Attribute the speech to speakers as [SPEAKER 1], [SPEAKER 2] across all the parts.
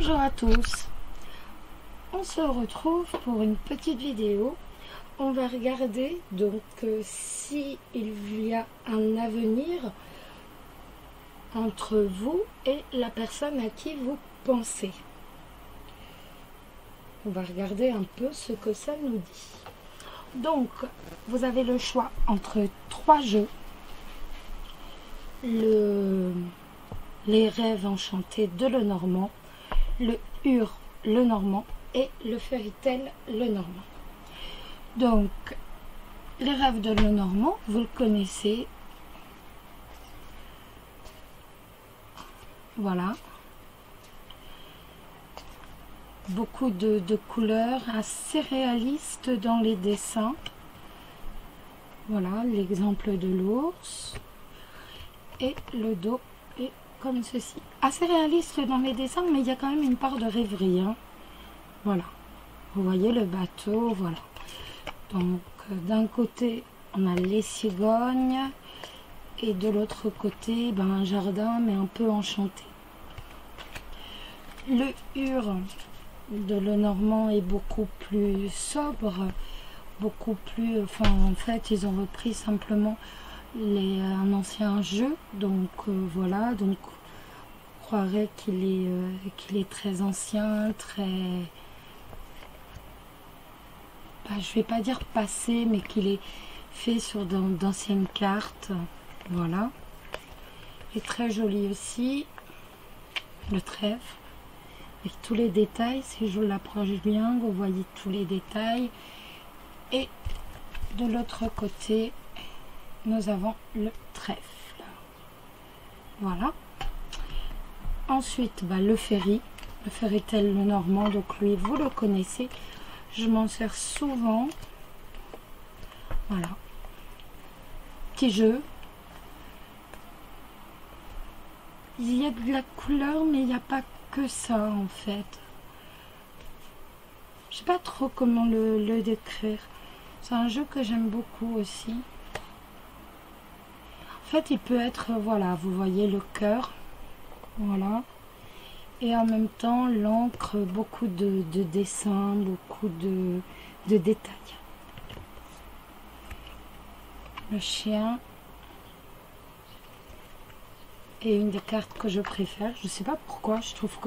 [SPEAKER 1] Bonjour à tous, on se retrouve pour une petite vidéo. On va regarder donc si il y a un avenir entre vous et la personne à qui vous pensez. On va regarder un peu ce que ça nous dit. Donc, vous avez le choix entre 3 jeux. Les rêves enchantés de Lenormand, le Ur Lenormand et le Fairy Tale Lenormand. Donc, les rêves de Lenormand, vous le connaissez. Voilà. Beaucoup de couleurs, assez réalistes dans les dessins. Voilà l'exemple de l'ours. Et le dos est comme ceci. Assez réaliste dans les dessins, mais il y a quand même une part de rêverie. Hein. Voilà. Vous voyez le bateau, voilà. Donc, d'un côté, on a les cigognes. Et de l'autre côté, un jardin, mais un peu enchanté. Le Ur de Lenormand est beaucoup plus sobre. Beaucoup plus... en fait, ils ont repris simplement un ancien jeu. Donc, voilà. Donc, on croirait qu'il est très ancien, très... je vais pas dire passé, mais qu'il est fait sur d'anciennes cartes. Voilà. Et très joli aussi. Le trèfle. Avec tous les détails. Si je l'approche bien, vous voyez tous les détails. Et de l'autre côté, nous avons le trèfle. Voilà. Ensuite, le Fairy Tale Lenormand. Donc lui, vous le connaissez. Je m'en sers souvent. Voilà. Petit jeu. Il y a de la couleur, mais il n'y a pas que ça en fait. Je sais pas trop comment le décrire. C'est un jeu que j'aime beaucoup aussi. En fait, il peut être, voilà, vous voyez le cœur. Voilà. Et en même temps, l'encre, beaucoup de dessins, beaucoup de détails. Le chien. Et une des cartes que je préfère. Je sais pas pourquoi. Je trouve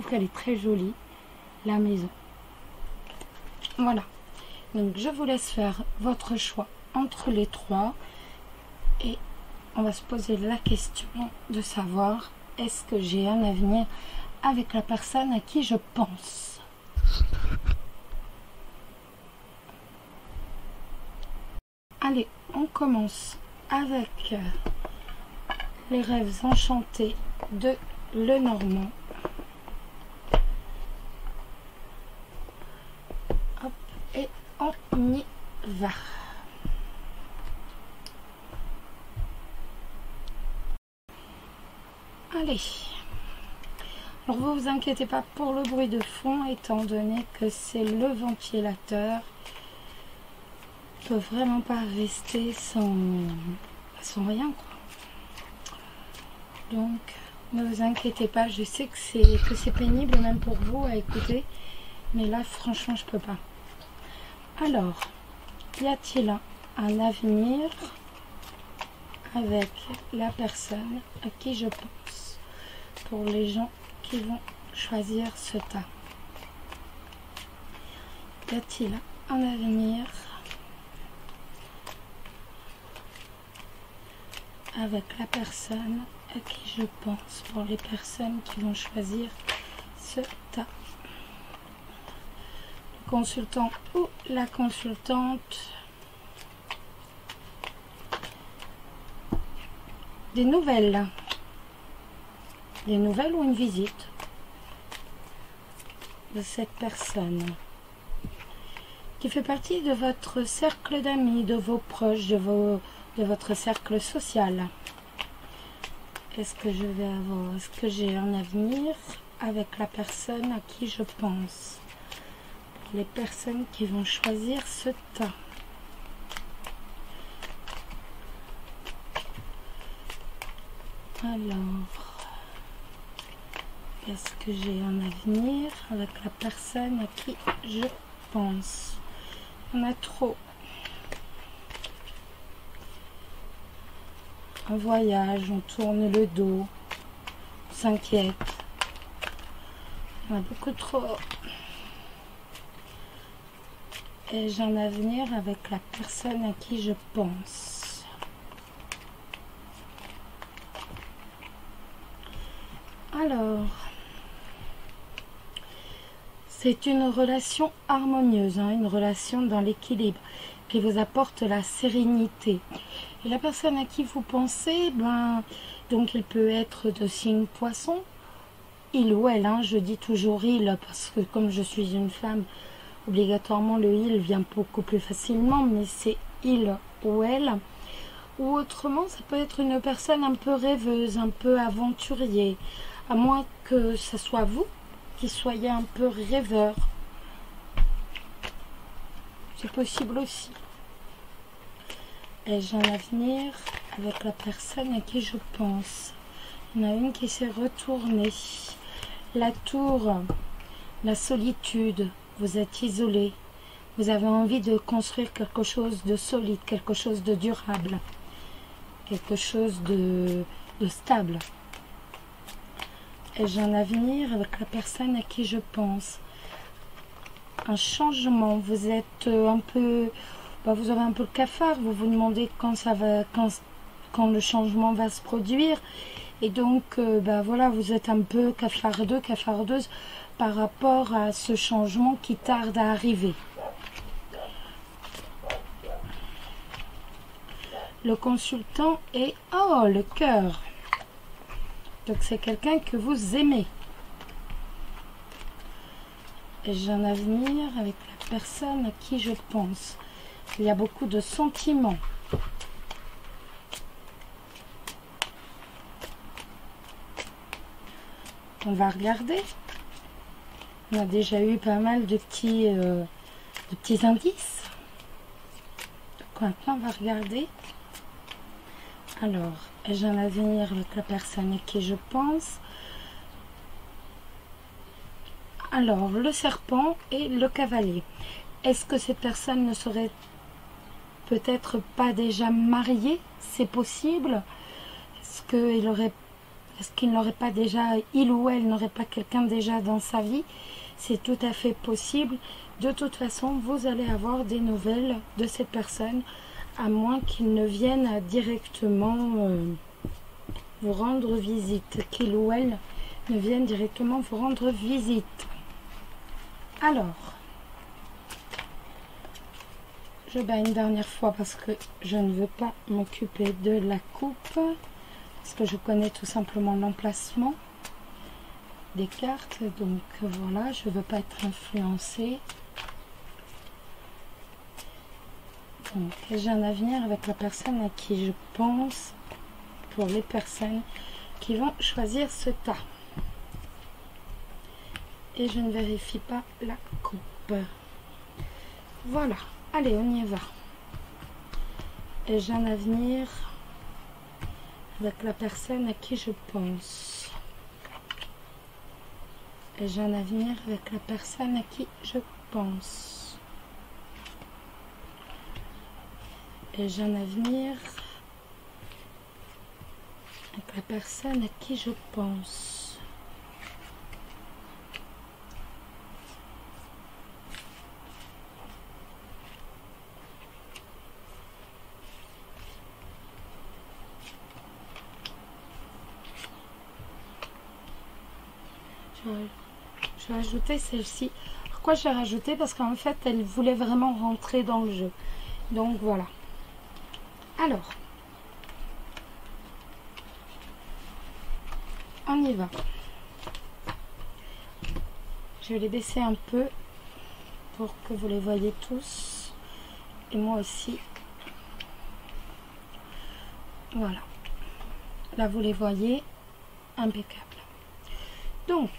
[SPEAKER 1] qu'elle est très jolie. La maison. Voilà. Donc, je vous laisse faire votre choix entre les 3. Et on va se poser la question de savoir est-ce que j'ai un avenir avec la personne à qui je pense. Allez, on commence avec les rêves enchantés de Lenormand. Hop, et on y va. Allez. Alors vous inquiétez pas pour le bruit de fond, étant donné que c'est le ventilateur. Je peux vraiment pas rester sans rien, quoi. Donc ne vous inquiétez pas, je sais que c'est pénible même pour vous à écouter, mais là franchement je peux pas. Alors, y a-t-il un avenir avec la personne à qui je pense, pour les gens qui vont choisir ce tas? Y a-t-il un avenir avec la personne à qui je pense, pour les personnes qui vont choisir ce tas? Le consultant ou la consultante. Des nouvelles ou une visite de cette personne qui fait partie de votre cercle d'amis, de vos proches, de votre cercle social. Est-ce que j'ai un avenir avec la personne à qui je pense? Les personnes qui vont choisir ce tas. Alors, Est-ce que j'ai un avenir avec la personne à qui je pense? On a trop. Un voyage, on tourne le dos, on s'inquiète. On a beaucoup trop. Et j'ai un avenir avec la personne à qui je pense. Alors, c'est une relation harmonieuse, hein, une relation dans l'équilibre qui vous apporte la sérénité. Et la personne à qui vous pensez, donc il peut être de signe poisson, il ou elle, hein, je dis toujours il, parce que comme je suis une femme, obligatoirement le il vient beaucoup plus facilement, mais c'est il ou elle. Ou autrement, ça peut être une personne un peu rêveuse, un peu aventurier, à moins que ce soit vous qui soyez un peu rêveur. C'est possible aussi. Et j'ai un avenir avec la personne à qui je pense. Il y en a une qui s'est retournée. La tour, la solitude, vous êtes isolé. Vous avez envie de construire quelque chose de solide, quelque chose de durable, quelque chose de stable. Et j'ai un avenir avec la personne à qui je pense. Un changement, vous êtes un peu, vous avez un peu le cafard, vous vous demandez quand ça va, quand le changement va se produire, et donc voilà, vous êtes un peu cafardeux, cafardeuse par rapport à ce changement qui tarde à arriver. Le consultant est le cœur. Donc c'est quelqu'un que vous aimez. Et j'ai un avenir avec la personne à qui je pense. Il y a beaucoup de sentiments. On va regarder. On a déjà eu pas mal de petits indices. Donc maintenant on va regarder. Alors, j'ai un avenir avec la personne à qui je pense. Alors, le serpent et le cavalier. Est-ce que cette personne ne serait peut-être pas déjà mariée? C'est possible. Est-ce qu'il n'aurait pas déjà, il ou elle n'aurait pas quelqu'un déjà dans sa vie? C'est tout à fait possible. De toute façon, vous allez avoir des nouvelles de cette personne, à moins qu'il ne vienne directement vous rendre visite, qu'il ou elle ne vienne directement vous rendre visite. Alors, je bats une dernière fois parce que je ne veux pas m'occuper de la coupe, parce que je connais tout simplement l'emplacement des cartes, donc voilà, je ne veux pas être influencée. Donc, j'ai un avenir avec la personne à qui je pense, pour les personnes qui vont choisir ce tas. Et je ne vérifie pas la coupe. Voilà, allez, on y va. Et j'ai un avenir avec la personne à qui je pense. Et j'ai un avenir avec la personne à qui je pense. Et j'ai un avenir avec la personne à qui je pense. Je vais rajouter celle-ci. Pourquoi j'ai rajouté? Parce qu'en fait, elle voulait vraiment rentrer dans le jeu. Donc voilà. Alors, on y va. Je vais les baisser un peu pour que vous les voyez tous. Et moi aussi. Voilà. Là, vous les voyez. Impeccable. Donc,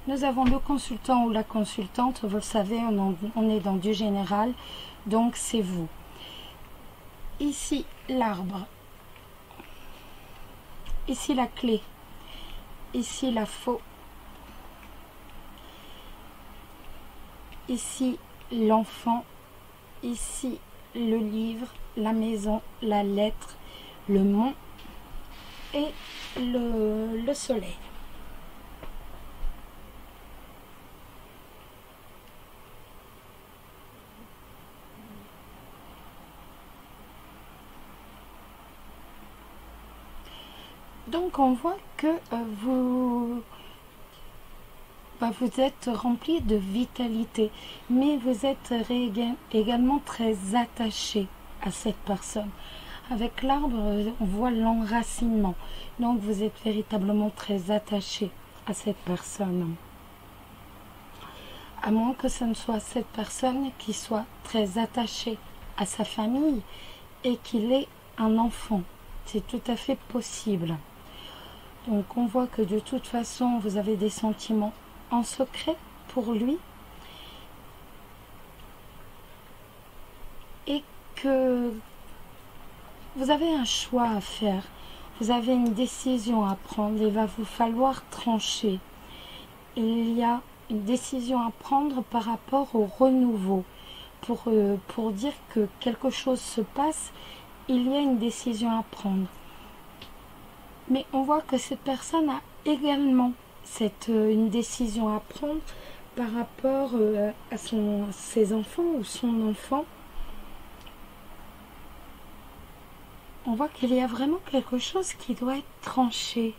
[SPEAKER 1] nous avons le consultant ou la consultante. Vous le savez, on est dans du général. Donc, c'est vous. Ici, l'arbre. Ici, la clé. ici la faux, ici l'enfant, ici le livre, la maison, la lettre, le mont et le soleil. Donc on voit que vous êtes rempli de vitalité, mais vous êtes également très attaché à cette personne. Avec l'arbre, on voit l'enracinement. Donc vous êtes véritablement très attaché à cette personne. À moins que ce ne soit cette personne qui soit très attachée à sa famille et qu'il ait un enfant. C'est tout à fait possible. Donc on voit que de toute façon, vous avez des sentiments en secret pour lui et que vous avez un choix à faire. Vous avez une décision à prendre. Il va vous falloir trancher. Il y a une décision à prendre par rapport au renouveau. Pour dire que quelque chose se passe, il y a une décision à prendre. Mais on voit que cette personne a également une décision à prendre par rapport à ses enfants ou son enfant. On voit qu'il y a vraiment quelque chose qui doit être tranché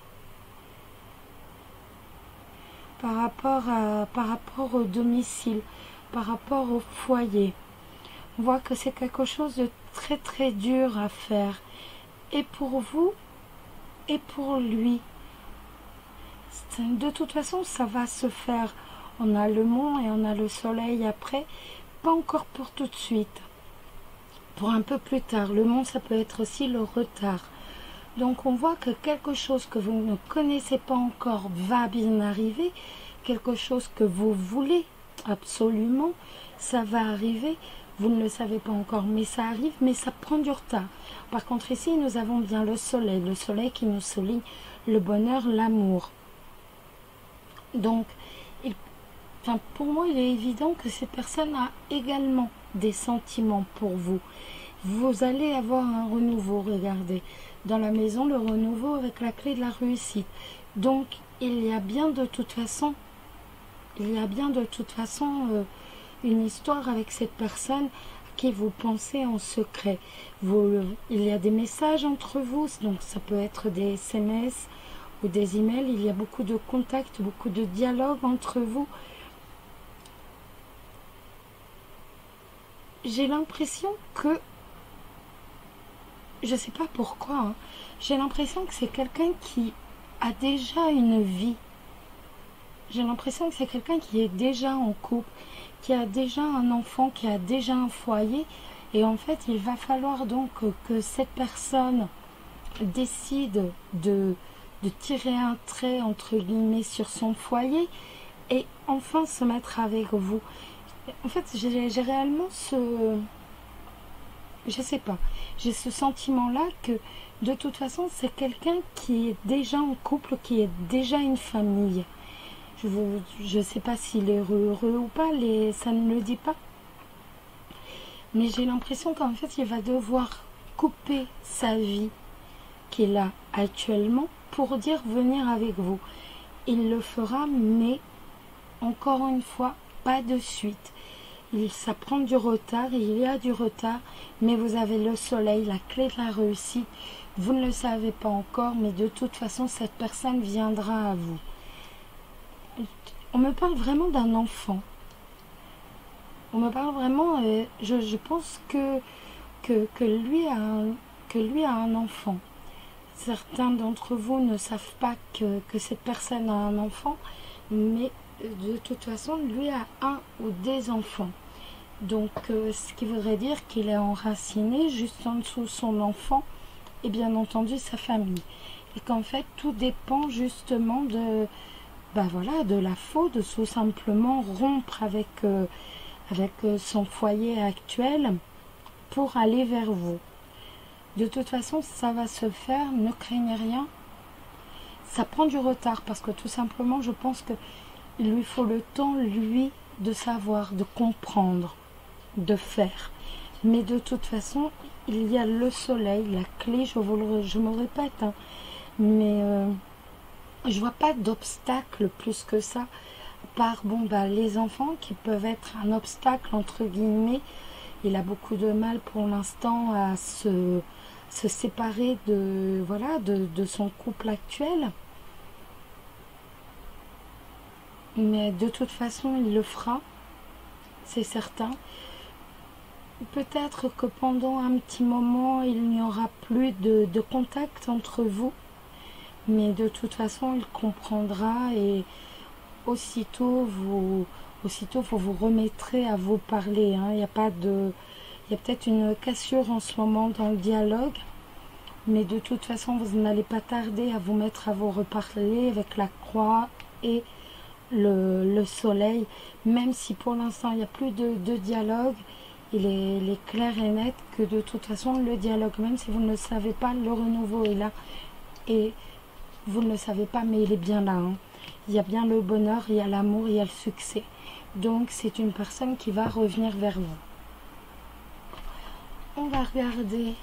[SPEAKER 1] par rapport au domicile, par rapport au foyer. On voit que c'est quelque chose de très très dur à faire, et pour vous et pour lui. De toute façon, ça va se faire. On a le mont et on a le soleil après. Pas encore pour tout de suite. Pour un peu plus tard. Le mont, ça peut être aussi le retard. Donc on voit que quelque chose que vous ne connaissez pas encore va bien arriver. Quelque chose que vous voulez absolument, ça va arriver. Vous ne le savez pas encore, mais ça arrive, mais ça prend du retard. Par contre, ici, nous avons bien le soleil qui nous souligne le bonheur, l'amour. Donc, pour moi, il est évident que cette personne a également des sentiments pour vous. Vous allez avoir un renouveau, regardez. Dans la maison, le renouveau avec la clé de la réussite. Donc, il y a bien de toute façon une histoire avec cette personne à qui vous pensez en secret. Il y a des messages entre vous, donc ça peut être des SMS ou des emails. Il y a beaucoup de contacts, beaucoup de dialogues entre vous. J'ai l'impression que, je ne sais pas pourquoi, hein, j'ai l'impression que c'est quelqu'un qui a déjà une vie. J'ai l'impression que c'est quelqu'un qui est déjà en couple, qui a déjà un enfant, qui a déjà un foyer. Et en fait, il va falloir donc que cette personne décide de tirer un trait, entre guillemets, sur son foyer et enfin se mettre avec vous. En fait, j'ai réellement je sais pas, j'ai ce sentiment-là que de toute façon, c'est quelqu'un qui est déjà en couple, qui est déjà une famille. Je ne sais pas s'il est heureux ou pas, ça ne le dit pas. Mais j'ai l'impression qu'en fait, il va devoir couper sa vie qu'il a actuellement pour dire venir avec vous. Il le fera, mais encore une fois, pas de suite. Ça prend du retard, il y a du retard, mais vous avez le soleil, la clé de la réussite. Vous ne le savez pas encore, mais de toute façon, cette personne viendra à vous. On me parle vraiment d'un enfant. On me parle vraiment, je pense que lui a un enfant. Certains d'entre vous ne savent pas que cette personne a un enfant, mais de toute façon, lui a un ou des enfants. Donc, ce qui voudrait dire qu'il est enraciné juste en dessous son enfant et bien entendu sa famille. Et qu'en fait, tout dépend justement de la faute, de tout simplement rompre avec son foyer actuel pour aller vers vous. De toute façon, ça va se faire, ne craignez rien. ça prend du retard parce que tout simplement, je pense que il lui faut le temps, lui, de savoir, de comprendre, de faire. Mais de toute façon, il y a le soleil, la clé, je me répète, hein, mais je vois pas d'obstacle plus que ça, par bon, bah, les enfants qui peuvent être un obstacle, entre guillemets. Il a beaucoup de mal pour l'instant à se séparer de, voilà, de son couple actuel. Mais de toute façon, il le fera, c'est certain. Peut-être que pendant un petit moment, il n'y aura plus de contact entre vous. Mais de toute façon, il comprendra et aussitôt vous vous remettrez à vous parler. Hein. Il y a pas de, il y a peut-être une cassure en ce moment dans le dialogue. Mais de toute façon, vous n'allez pas tarder à vous mettre à vous reparler avec la croix et le soleil, même si pour l'instant il n'y a plus de dialogue, il est clair et net que de toute façon le dialogue, même si vous ne le savez pas, le renouveau est là et vous ne le savez pas, mais il est bien là. Hein. Il y a bien le bonheur, il y a l'amour, il y a le succès. Donc c'est une personne qui va revenir vers vous. On va regarder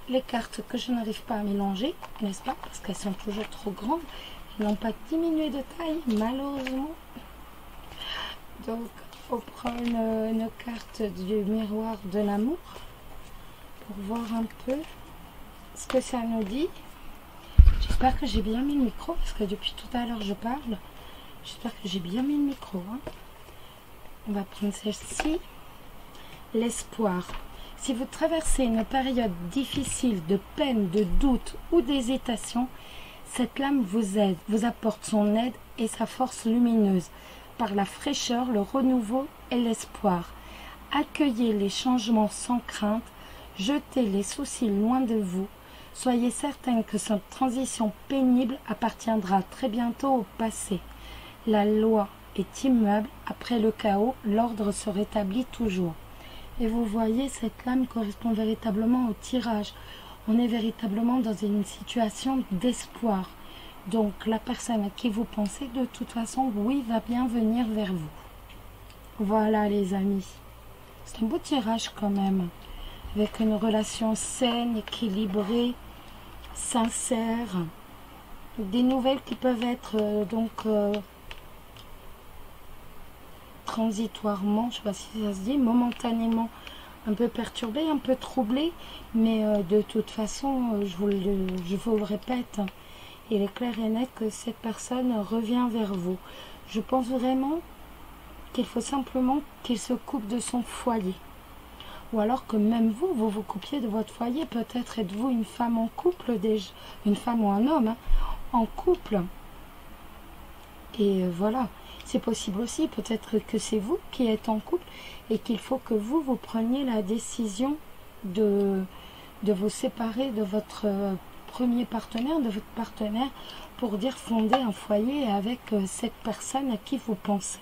[SPEAKER 1] les cartes que je n'arrive pas à mélanger, n'est-ce pas? Parce qu'elles sont toujours trop grandes. Elles n'ont pas diminué de taille, malheureusement. Donc, on prend une carte du miroir de l'amour pour voir un peu ce que ça nous dit. J'espère que j'ai bien mis le micro, parce que depuis tout à l'heure je parle. J'espère que j'ai bien mis le micro. Hein. On va prendre celle-ci. L'espoir. Si vous traversez une période difficile de peine, de doute ou d'hésitation, cette lame vous aide, vous apporte son aide et sa force lumineuse, par la fraîcheur, le renouveau et l'espoir. Accueillez les changements sans crainte, jetez les soucis loin de vous. Soyez certaine que cette transition pénible appartiendra très bientôt au passé. La loi est immuable, après le chaos, l'ordre se rétablit toujours. Et vous voyez, cette lame correspond véritablement au tirage. On est véritablement dans une situation d'espoir. Donc la personne à qui vous pensez, de toute façon, oui, va bien venir vers vous. Voilà les amis. C'est un beau tirage quand même. Avec une relation saine, équilibrée, sincère. Des nouvelles qui peuvent être transitoirement, je ne sais pas si ça se dit, momentanément un peu perturbé, un peu troublé, mais de toute façon, je vous le répète, il est clair et net que cette personne revient vers vous. Je pense vraiment qu'il faut simplement qu'il se coupe de son foyer. Ou alors que même vous vous coupiez de votre foyer. Peut-être êtes-vous une femme en couple, déjà, une femme ou un homme, hein, en couple. Et voilà, c'est possible aussi. Peut-être que c'est vous qui êtes en couple et qu'il faut que vous preniez la décision de vous séparer de votre premier partenaire, de votre partenaire, pour dire fonder un foyer avec cette personne à qui vous pensez.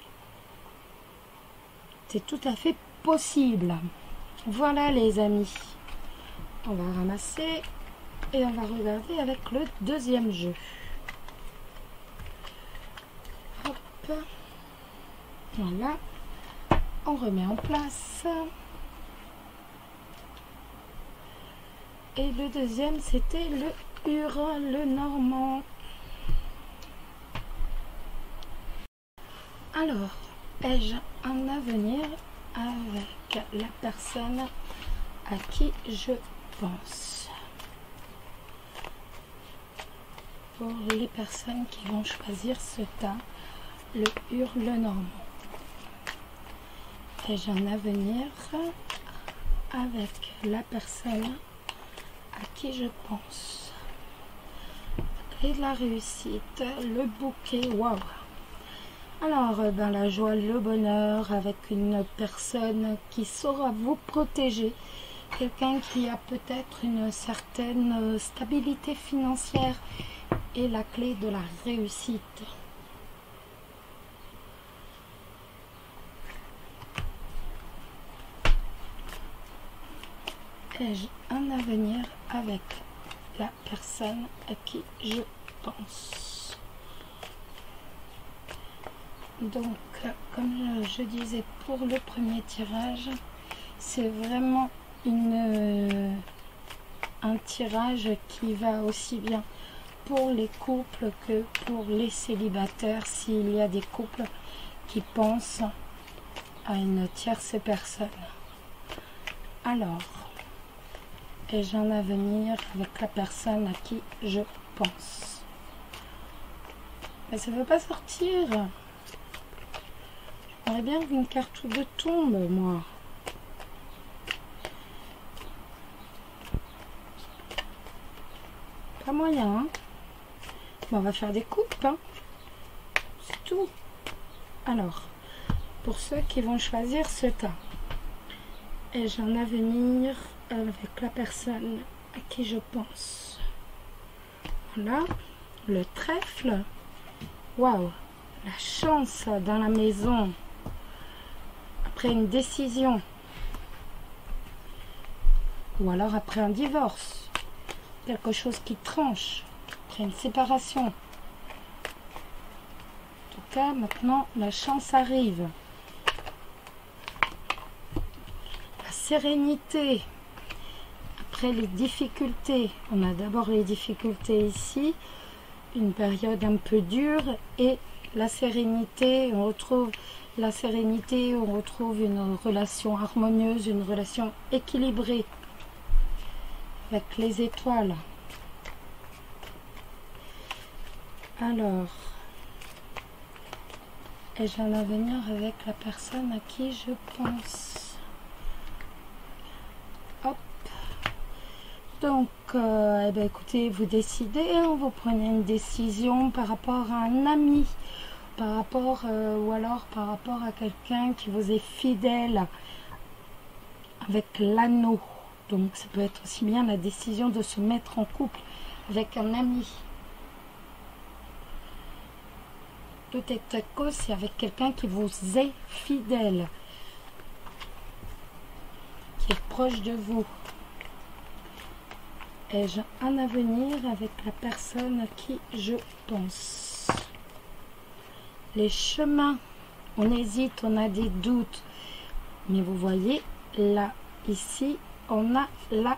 [SPEAKER 1] C'est tout à fait possible. Voilà les amis. On va ramasser et on va regarder avec le deuxième jeu. Hop. Voilà. On remet en place. Et le deuxième, c'était le Huron, le Normand. Alors, ai-je un avenir avec la personne à qui je pense? Pour les personnes qui vont choisir ce teint, le Huron Normand. Ai-je un avenir avec la personne à qui je pense? Et de la réussite, le bouquet, waouh! Alors, la joie, le bonheur avec une personne qui saura vous protéger. Quelqu'un qui a peut-être une certaine stabilité financière et la clé de la réussite. Ai-je un avenir avec la personne à qui je pense. Donc, comme je disais pour le premier tirage, c'est vraiment un tirage qui va aussi bien pour les couples que pour les célibataires, s'il y a des couples qui pensent à une tierce personne. Alors, ai-je un avenir avec la personne à qui je pense? Mais ça ne veut pas sortir. J'aimerais bien qu'une carte ou deux tombe, moi. Pas moyen, hein. Bon, on va faire des coupes, hein. C'est tout. Alors, pour ceux qui vont choisir ce tas, ai-je un avenir avec la personne à qui je pense? Voilà, le trèfle. Waouh, la chance dans la maison après une décision, ou alors après un divorce, quelque chose qui tranche, après une séparation. En tout cas, maintenant, la chance arrive. La sérénité, après les difficultés. On a d'abord les difficultés ici, une période un peu dure, et la sérénité, on retrouve la sérénité, on retrouve une relation harmonieuse, une relation équilibrée avec les étoiles. Alors, ai-je un avenir avec la personne à qui je pense? Hop. Donc, eh bien, écoutez, vous décidez, hein, vous prenez une décision par rapport à un ami, par rapport, ou alors par rapport à quelqu'un qui vous est fidèle avec l'anneau. Donc, ça peut être aussi bien la décision de se mettre en couple avec un ami. Tout est à cause, c'est avec quelqu'un qui vous est fidèle, qui est proche de vous. Ai-je un avenir avec la personne à qui je pense? Les chemins, on hésite, on a des doutes. Mais vous voyez, là, ici, on a la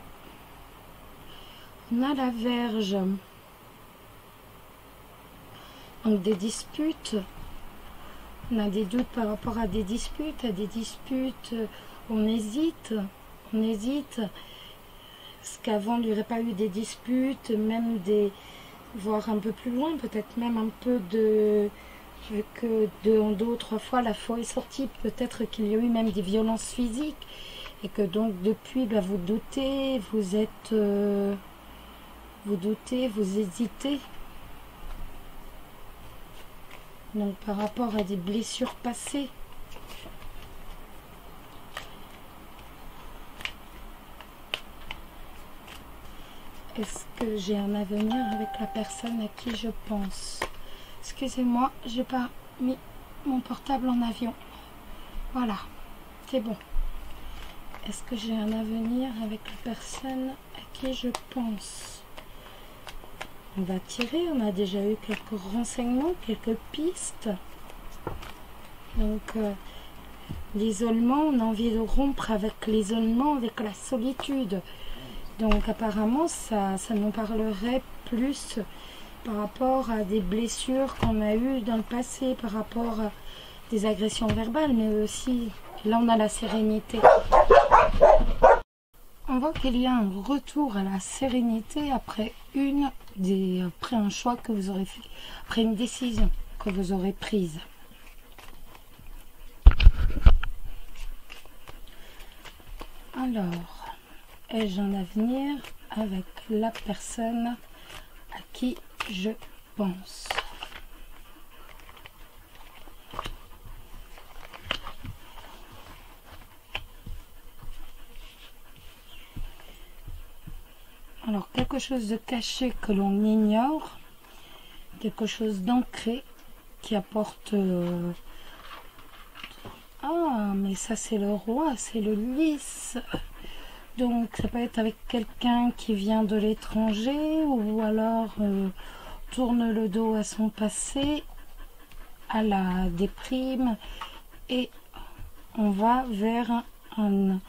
[SPEAKER 1] Vierge. Donc des disputes, on a des doutes par rapport à des disputes, on hésite, parce qu'avant il n'y aurait pas eu des disputes, même voire un peu plus loin, peut-être même un peu vu que deux ou trois fois la foi est sortie, peut-être qu'il y a eu même des violences physiques, et que donc depuis, ben, vous doutez, vous hésitez. Donc par rapport à des blessures passées. Est-ce que j'ai un avenir avec la personne à qui je pense? Excusez-moi, j'ai pas mis mon portable en avion. Voilà, c'est bon. Est-ce que j'ai un avenir avec la personne à qui je pense? On va tirer, on a déjà eu quelques renseignements, quelques pistes. Donc, l'isolement, on a envie de rompre avec l'isolement, avec la solitude. Donc, apparemment, ça nous parlerait plus par rapport à des blessures qu'on a eues dans le passé, par rapport à des agressions verbales, mais aussi, là, on a la sérénité. On voit qu'il y a un retour à la sérénité après un choix que vous aurez fait, après une décision que vous aurez prise. Alors, ai-je un avenir avec la personne à qui je pense? Alors, quelque chose de caché que l'on ignore, quelque chose d'ancré qui apporte... Ah, mais ça c'est le roi, c'est le lys. Donc ça peut être avec quelqu'un qui vient de l'étranger, ou alors tourne le dos à son passé, à la déprime, et on va vers un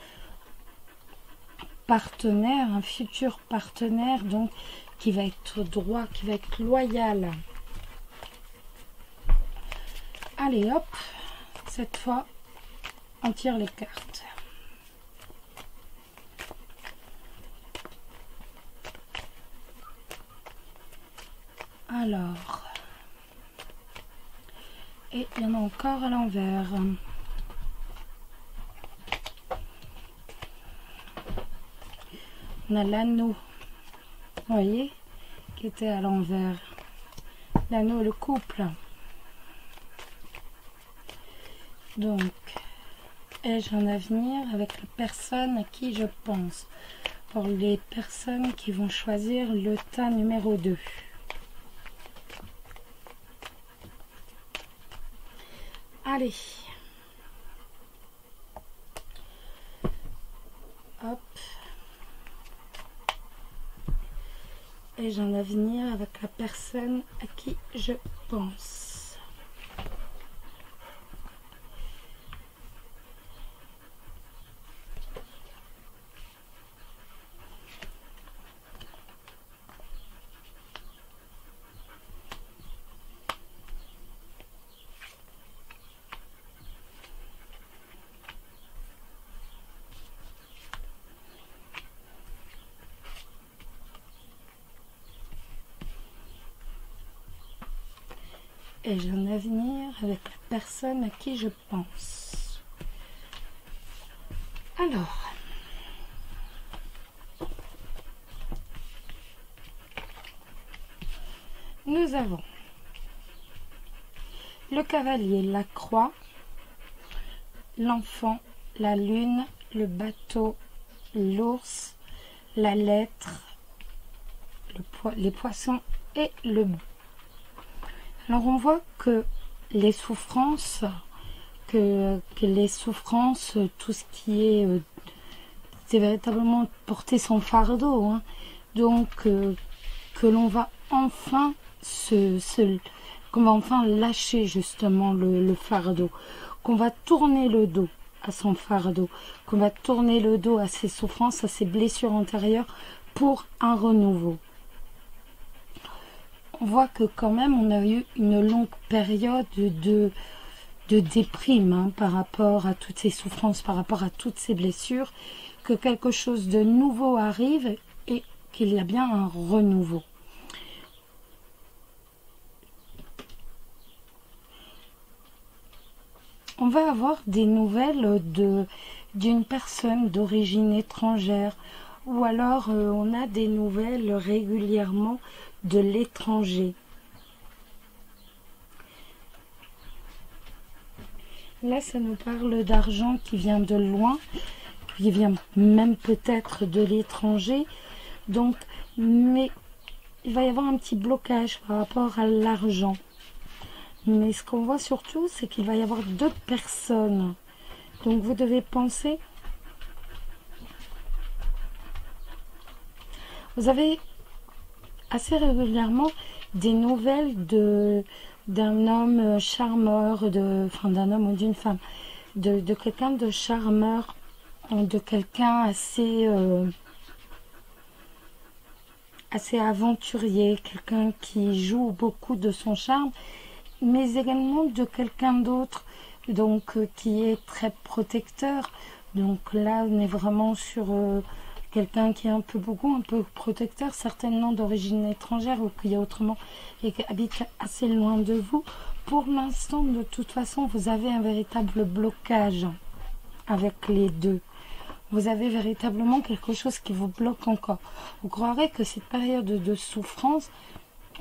[SPEAKER 1] partenaire, un futur partenaire, donc qui va être droit, qui va être loyal. Allez hop, cette fois on tire les cartes. Alors, et il y en a encore à l'envers. On a l'anneau, vous voyez, qui était à l'envers. L'anneau, le couple. Donc, ai-je un avenir avec la personne à qui je pense? Pour les personnes qui vont choisir le tas numéro 2. Allez. Hop. Ai-je un avenir avec la personne à qui je pense? Ai-je un avenir avec la personne à qui je pense? Alors, nous avons le cavalier, la croix, l'enfant, la lune, le bateau, l'ours, la lettre, les poissons et le bouc. Alors on voit que les souffrances, tout ce qui est, c'est véritablement porter son fardeau, hein. Donc que l'on va enfin qu'on va enfin lâcher justement le fardeau, qu'on va tourner le dos à son fardeau, qu'on va tourner le dos à ses souffrances, à ses blessures antérieures pour un renouveau. On voit que quand même on a eu une longue période de déprime, hein, par rapport à toutes ces souffrances, par rapport à toutes ces blessures, que quelque chose de nouveau arrive et qu'il y a bien un renouveau. On va avoir des nouvelles d'une personne d'origine étrangère, ou alors on a des nouvelles régulièrement de l'étranger. Là, ça nous parle d'argent qui vient de loin, qui vient même peut-être de l'étranger. Donc, mais il va y avoir un petit blocage par rapport à l'argent. Mais ce qu'on voit surtout, c'est qu'il va y avoir deux personnes. Donc, vous devez penser. Vous avez assez régulièrement des nouvelles d'un homme charmeur, d'un homme ou d'une femme, de quelqu'un de charmeur, de quelqu'un assez aventurier, quelqu'un qui joue beaucoup de son charme, mais également de quelqu'un d'autre, donc qui est très protecteur. Donc là, on est vraiment sur quelqu'un qui est un peu protecteur, certainement d'origine étrangère ou qui est autrement et qui habite assez loin de vous. Pour l'instant, de toute façon, vous avez un véritable blocage avec les deux. Vous avez véritablement quelque chose qui vous bloque encore. Vous croirez que cette période de souffrance,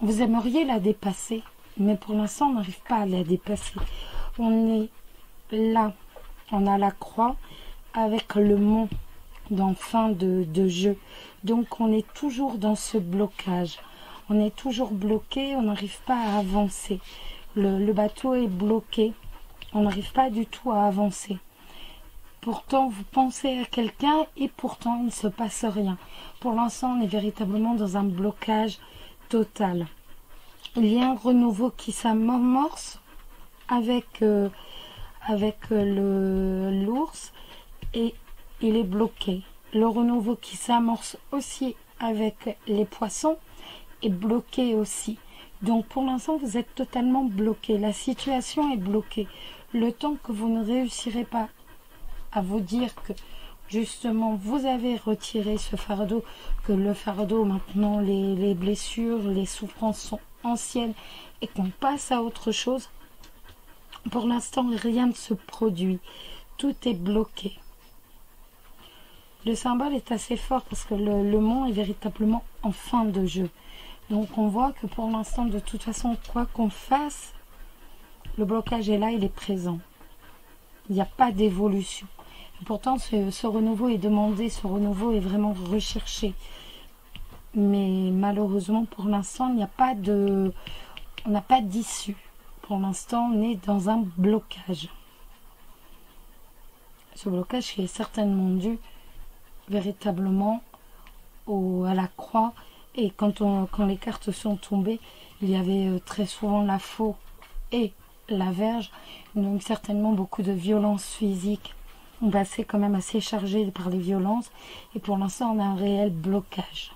[SPEAKER 1] vous aimeriez la dépasser, mais pour l'instant, on n'arrive pas à la dépasser. On est là, on a la croix avec le mont en fin de jeu. Donc on est toujours dans ce blocage. On est toujours bloqué, on n'arrive pas à avancer. Le bateau est bloqué, on n'arrive pas du tout à avancer. Pourtant, vous pensez à quelqu'un et pourtant, il ne se passe rien. Pour l'instant, on est véritablement dans un blocage total. Il y a un renouveau qui s'amorce avec l'ours et il est bloqué. Le renouveau qui s'amorce aussi avec les poissons est bloqué aussi. Donc pour l'instant, vous êtes totalement bloqué. La situation est bloquée. Le temps que vous ne réussirez pas à vous dire que justement vous avez retiré ce fardeau, que le fardeau maintenant, les blessures, les souffrances sont anciennes et qu'on passe à autre chose, pour l'instant rien ne se produit. Tout est bloqué. Le symbole est assez fort parce que le mont est véritablement en fin de jeu. Donc on voit que pour l'instant, de toute façon, quoi qu'on fasse, le blocage est là, il est présent. Il n'y a pas d'évolution. Pourtant, ce renouveau est demandé, ce renouveau est vraiment recherché. Mais malheureusement, pour l'instant, on n'a pas d'issue. Pour l'instant, on est dans un blocage. Ce blocage qui est certainement dû véritablement à la croix. Et quand les cartes sont tombées, il y avait très souvent la faux et la Vierge. Donc certainement beaucoup de violences physiques. On va assez quand même assez chargé par les violences. Et pour l'instant, on a un réel blocage.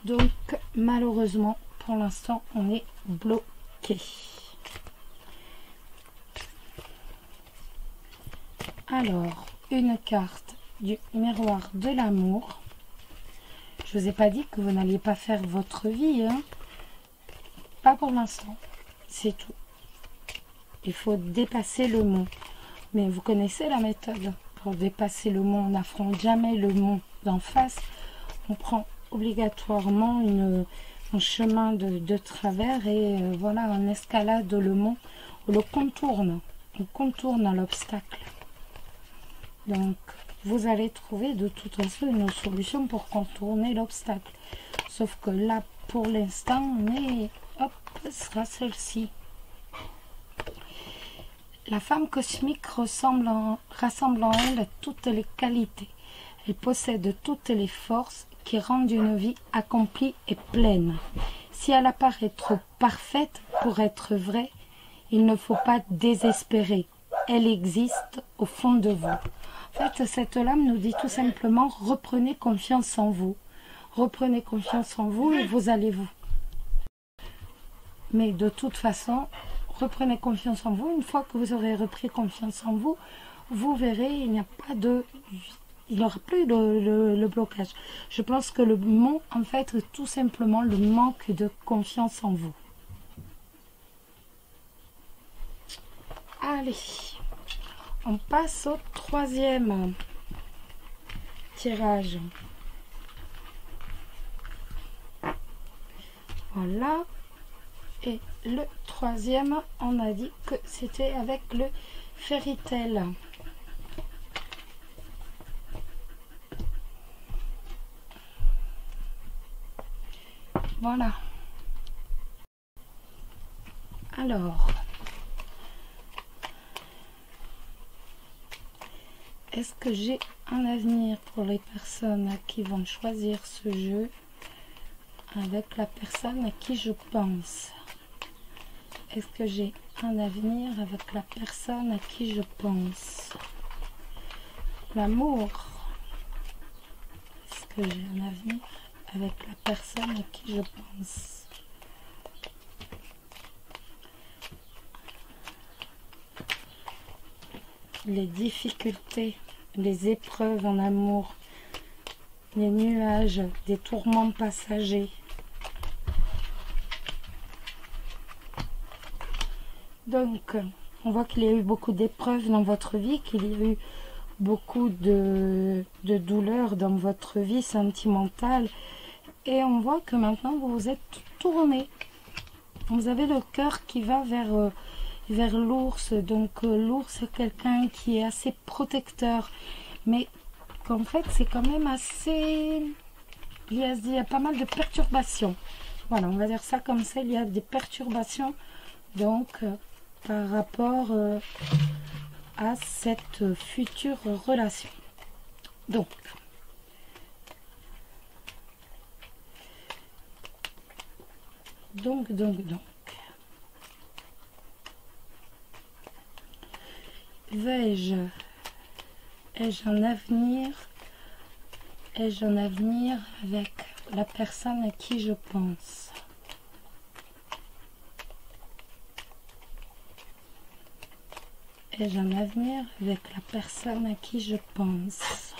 [SPEAKER 1] Donc malheureusement, pour l'instant, on est bloqué. Alors, une carte du miroir de l'amour. Je vous ai pas dit que vous n'alliez pas faire votre vie, hein. Pas pour l'instant, c'est tout. Il faut dépasser le mont. Mais vous connaissez la méthode. Pour dépasser le mont, on n'affronte jamais le mont d'en face. On prend obligatoirement un chemin de travers et voilà, on escalade le mont. On le contourne. On contourne l'obstacle. Donc, vous allez trouver de toute façon une solution pour contourner l'obstacle. Sauf que là, pour l'instant, hop, ce sera celle-ci. La femme cosmique rassemble en elle toutes les qualités. Elle possède toutes les forces qui rendent une vie accomplie et pleine. Si elle apparaît trop parfaite pour être vraie, il ne faut pas désespérer. Elle existe au fond de vous. En fait, cette lame nous dit tout simplement, reprenez confiance en vous. Reprenez confiance en vous et vous allez vous. Mais de toute façon, reprenez confiance en vous. Une fois que vous aurez repris confiance en vous, vous verrez, il n'y aura plus le blocage. Je pense que le mot, en fait, est tout simplement le manque de confiance en vous. Allez, on passe au troisième tirage. Voilà. Et le troisième, on a dit que c'était avec le Fairy Tail. Voilà. Alors, est-ce que j'ai un avenir pour les personnes qui vont choisir ce jeu avec la personne à qui je pense? Est-ce que j'ai un avenir avec la personne à qui je pense? L'amour. Est-ce que j'ai un avenir avec la personne à qui je pense? Les difficultés, les épreuves en amour, les nuages, des tourments passagers. Donc, on voit qu'il y a eu beaucoup d'épreuves dans votre vie, qu'il y a eu beaucoup de douleurs dans votre vie sentimentale. Et on voit que maintenant, vous vous êtes tourné. Vous avez le cœur qui va vers l'ours. Donc, l'ours, c'est quelqu'un qui est assez protecteur. Mais qu'en fait, c'est quand même assez... Il y a pas mal de perturbations. Voilà, on va dire ça comme ça. Il y a des perturbations. Donc... par rapport à cette future relation. Donc, ai-je un avenir? Ai-je un avenir avec la personne à qui je pense? Ai-je un avenir avec la personne à qui je pense?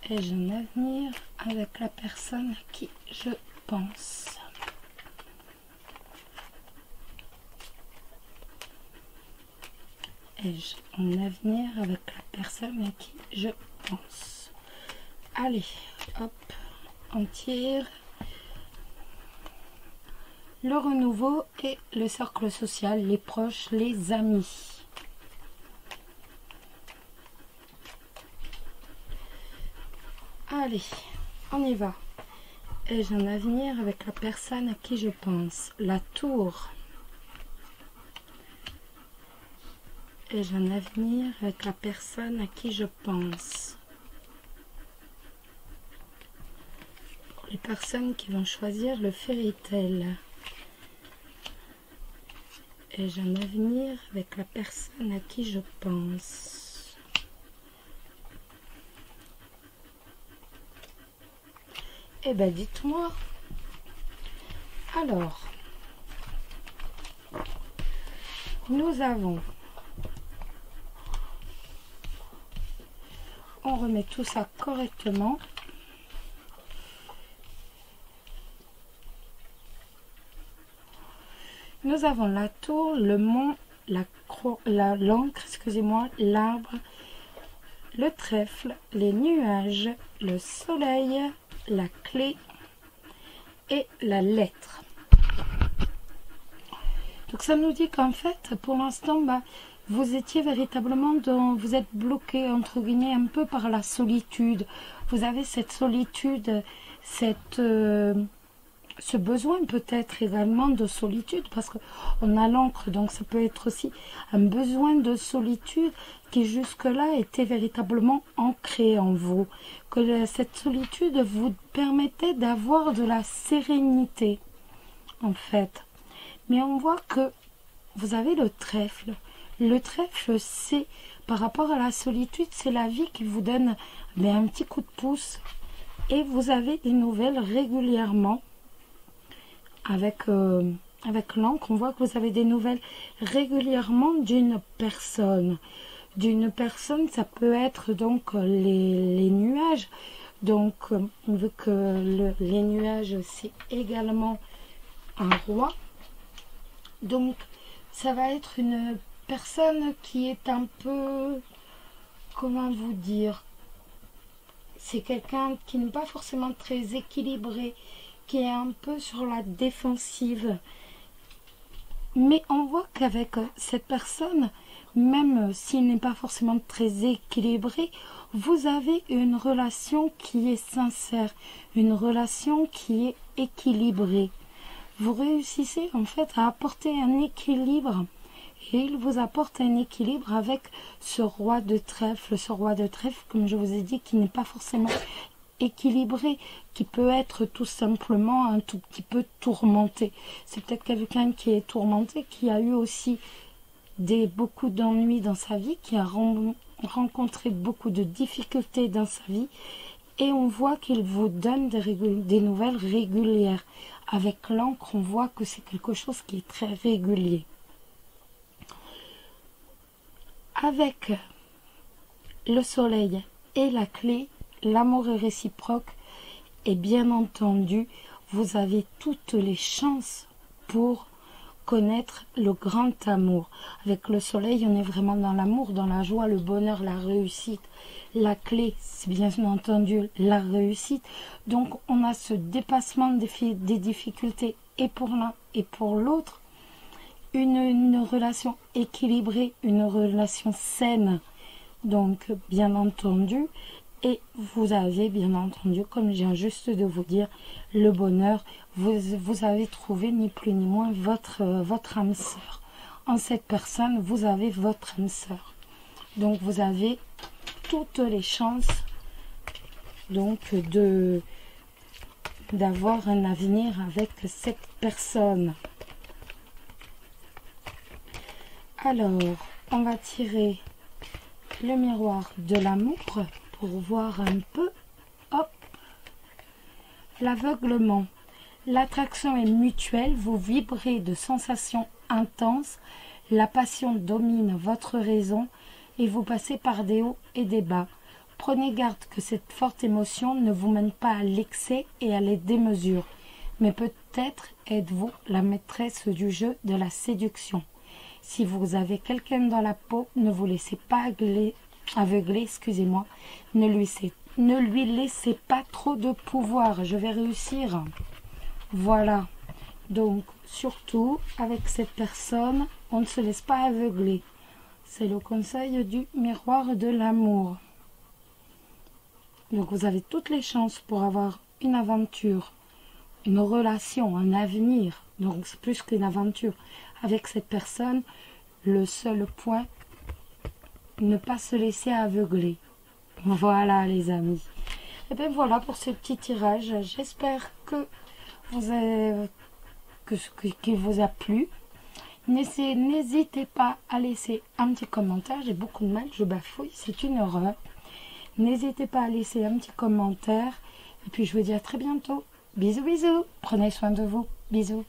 [SPEAKER 1] Ai-je un avenir avec la personne à qui je pense? Ai-je un avenir avec la personne à qui je pense? Allez, hop, on tire. Le renouveau et le cercle social, les proches, les amis. Allez, on y va. Ai-je un avenir avec la personne à qui je pense? La tour. Ai-je un avenir avec la personne à qui je pense? Pour les personnes qui vont choisir le fairy tale. Ai-je un avenir avec la personne à qui je pense? Eh bien, dites-moi. Alors, nous avons... On remet tout ça correctement. Nous avons la tour, le mont, l'encre, excusez-moi, l'arbre, le trèfle, les nuages, le soleil, la clé et la lettre. Donc ça nous dit qu'en fait, pour l'instant, vous étiez véritablement vous êtes bloqué, entre guillemets, un peu par la solitude. Vous avez cette solitude, ce besoin peut-être également de solitude, parce qu'on a l'encre, donc ça peut être aussi un besoin de solitude qui jusque-là était véritablement ancré en vous. Que cette solitude vous permettait d'avoir de la sérénité, en fait. Mais on voit que vous avez le trèfle. Le trèfle, c'est, par rapport à la solitude, c'est la vie qui vous donne un petit coup de pouce. Et vous avez des nouvelles régulièrement. Avec l'encre, on voit que vous avez des nouvelles régulièrement d'une personne. D'une personne, ça peut être donc les nuages. Donc, on veut que les nuages, c'est également un roi. Donc, ça va être une personne qui est un peu, comment vous dire, c'est quelqu'un qui n'est pas forcément très équilibré, qui est un peu sur la défensive. Mais on voit qu'avec cette personne, même s'il n'est pas forcément très équilibré, vous avez une relation qui est sincère, une relation qui est équilibrée. Vous réussissez en fait à apporter un équilibre, et il vous apporte un équilibre avec ce roi de trèfle, comme je vous ai dit, qui n'est pas forcément équilibré, qui peut être tout simplement un tout petit peu tourmenté. C'est peut-être quelqu'un qui est tourmenté, qui a eu aussi beaucoup d'ennuis dans sa vie, qui a rencontré beaucoup de difficultés dans sa vie, et on voit qu'il vous donne des nouvelles régulières. Avec l'encre, on voit que c'est quelque chose qui est très régulier. Avec le soleil et la clé, l'amour est réciproque, et bien entendu, vous avez toutes les chances pour connaître le grand amour. Avec le soleil, on est vraiment dans l'amour, dans la joie, le bonheur, la réussite. La clé, c'est bien entendu la réussite. Donc, on a ce dépassement des difficultés, et pour l'un et pour l'autre. Une relation équilibrée, une relation saine, donc bien entendu. Et vous avez bien entendu, comme je viens juste de vous dire, le bonheur. Vous avez trouvé ni plus ni moins votre âme sœur. En cette personne, vous avez votre âme sœur. Donc vous avez toutes les chances donc d'avoir un avenir avec cette personne. Alors, on va tirer le miroir de l'amour pour voir un peu. Hop, l'aveuglement. L'attraction est mutuelle, vous vibrez de sensations intenses, la passion domine votre raison et vous passez par des hauts et des bas. Prenez garde que cette forte émotion ne vous mène pas à l'excès et à la démesure, mais peut-être êtes-vous la maîtresse du jeu de la séduction. Si vous avez quelqu'un dans la peau, ne vous laissez pas aveugler, excusez-moi, ne lui laissez pas trop de pouvoir, je vais réussir. Voilà, donc surtout avec cette personne, on ne se laisse pas aveugler. C'est le conseil du miroir de l'amour. Donc vous avez toutes les chances pour avoir une aventure, une relation, un avenir. Donc c'est plus qu'une aventure. Avec cette personne, le seul point, ne pas se laisser aveugler. Voilà les amis. Et bien voilà pour ce petit tirage. J'espère que qu'il vous a plu. N'hésitez pas à laisser un petit commentaire. J'ai beaucoup de mal, je bafouille, c'est une horreur. N'hésitez pas à laisser un petit commentaire. Et puis je vous dis à très bientôt. Bisous, bisous. Prenez soin de vous. Bisous.